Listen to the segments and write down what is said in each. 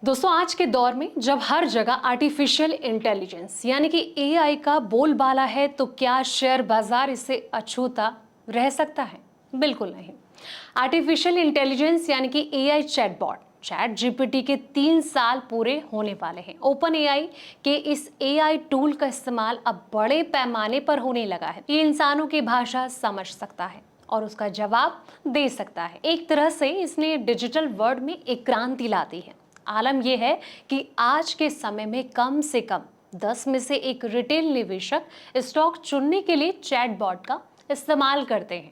दोस्तों, आज के दौर में जब हर जगह आर्टिफिशियल इंटेलिजेंस यानी कि एआई का बोलबाला है, तो क्या शेयर बाजार इसे अछूता रह सकता है? बिल्कुल नहीं। आर्टिफिशियल इंटेलिजेंस यानी कि एआई चैटबॉट चैट जीपीटी के 3 साल पूरे होने वाले हैं। ओपन एआई के इस एआई टूल का इस्तेमाल अब बड़े पैमाने पर होने लगा है। ये इंसानों की भाषा समझ सकता है और उसका जवाब दे सकता है। एक तरह से इसने डिजिटल वर्ल्ड में एक क्रांति ला दी है। आलम यह है कि आज के समय में कम से कम 10 में से एक रिटेल निवेशक स्टॉक चुनने के लिए चैटबॉट का इस्तेमाल करते हैं।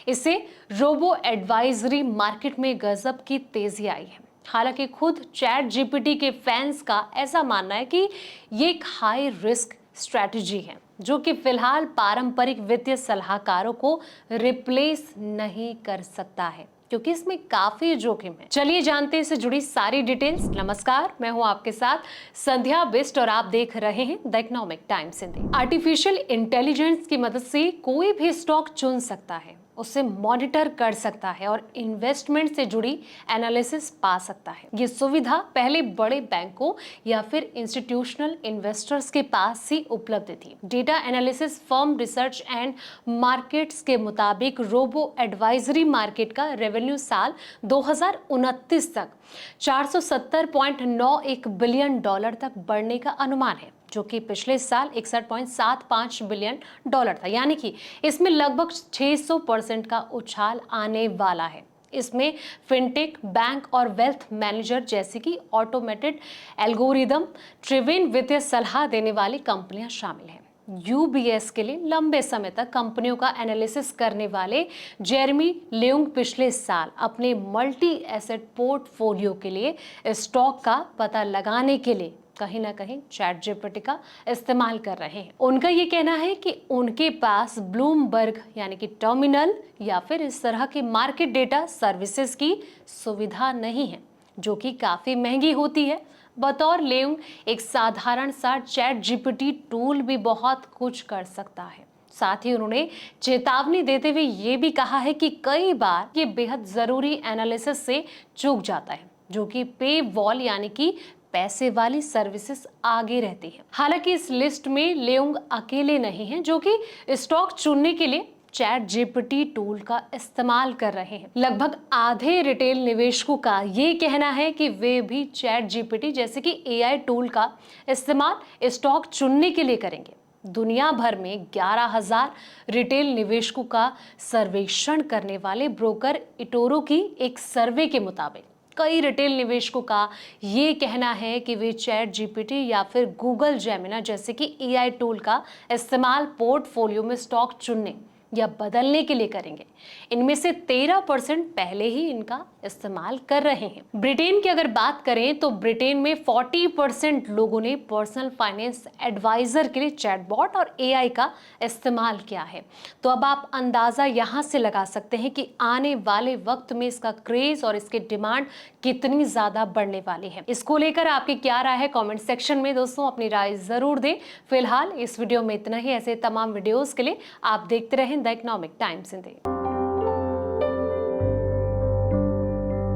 इससे रोबो एडवाइजरी मार्केट में गजब की तेजी आई है। हालांकि खुद चैट जीपीटी के फैंस का ऐसा मानना है कि ये एक हाई रिस्क स्ट्रैटेजी है जो कि फिलहाल पारंपरिक वित्तीय सलाहकारों को रिप्लेस नहीं कर सकता है, क्योंकि इसमें काफी जोखिम है। चलिए जानते हैं इससे जुड़ी सारी डिटेल्स। नमस्कार, मैं हूं आपके साथ संध्या बिष्ट और आप देख रहे हैं the economic times Hindi. Artificial intelligence की मदद से कोई भी स्टॉक चुन सकता है, उसे मॉनिटर कर सकता है और इन्वेस्टमेंट से जुड़ी एनालिसिस पा सकता है। ये सुविधा पहले बड़े बैंकों या फिर इंस्टीट्यूशनल इन्वेस्टर्स के पास ही उपलब्ध थी। Data analysis firm research and markets के मुताबिक रोबो एडवाइजरी मार्केट का रेवेन्यू साल 2029 तक 470.91 बिलियन डॉलर तक बढ़ने का अनुमान है, जो कि पिछले साल 61.75 बिलियन डॉलर था। यानी कि इसमें लगभग 600% का उछाल आने वाला है। इसमें फिनटेक, बैंक और वेल्थ मैनेजर जैसे कि ऑटोमेटेड एल्गोरिदम ट्रिवेन वित्तीय सलाह देने वाली कंपनियां शामिल हैं। यूबीएस के लिए लंबे समय तक कंपनियों का एनालिसिस करने वाले जेरेमी लेयुंग पिछले साल अपने मल्टी एसेट पोर्टफोलियो के लिए स्टॉक का पता लगाने के लिए कहीं ना कहीं चैट जीपीटी का इस्तेमाल कर रहे हैं। उनका ये कहना है कि उनके पास ब्लूमबर्ग यानी कि टर्मिनल या फिर इस तरह की मार्केट डेटा सर्विसेज की सुविधा नहीं है, जो कि काफी महंगी होती है। बतौर लेयुंग, एक साधारण सा चैट जीपीटी टूल भी बहुत कुछ कर सकता है। साथ ही उन्होंने चेतावनी देते हुए ये भी कहा है कि कई बार ये बेहद जरूरी एनालिसिस से चूक जाता है, जो कि पे वॉल यानी कि पैसे वाली सर्विसेज आगे रहती है। हालांकि इस लिस्ट में लेयुंग अकेले नहीं हैं, जो कि स्टॉक चुनने के लिए चैट जीपीटी टूल का इस्तेमाल कर रहे हैं। लगभग आधे रिटेल निवेशकों का ये कहना है कि वे भी चैट जीपीटी जैसे कि एआई टूल का इस्तेमाल स्टॉक चुनने के लिए करेंगे। दुनिया भर में 11,000 रिटेल निवेशकों का सर्वेक्षण करने वाले ब्रोकर इटोरो की एक सर्वे के मुताबिक कई रिटेल निवेशकों का ये कहना है कि वे चैट जीपीटी या फिर गूगल जेमिनी जैसे कि एआई टूल का इस्तेमाल पोर्टफोलियो में स्टॉक चुनने या बदलने के लिए करेंगे। इनमें से 13% पहले ही इनका इस्तेमाल कर रहे हैं। ब्रिटेन की अगर बात करें तो ब्रिटेन में 40% लोगों ने पर्सनल फाइनेंस एडवाइजर के लिए चैटबॉट और एआई का इस्तेमाल किया है। तो अब आप अंदाजा यहां से लगा सकते हैं कि आने वाले वक्त में इसका क्रेज और इसकी डिमांड कितनी ज्यादा बढ़ने वाली है। इसको लेकर आपकी क्या राय है? कमेंट सेक्शन में दोस्तों अपनी राय जरूर दें। फिलहाल इस वीडियो में इतना ही। ऐसे तमाम वीडियोस के लिए आप देखते रहें द इकोनॉमिक टाइम्स हिंदी।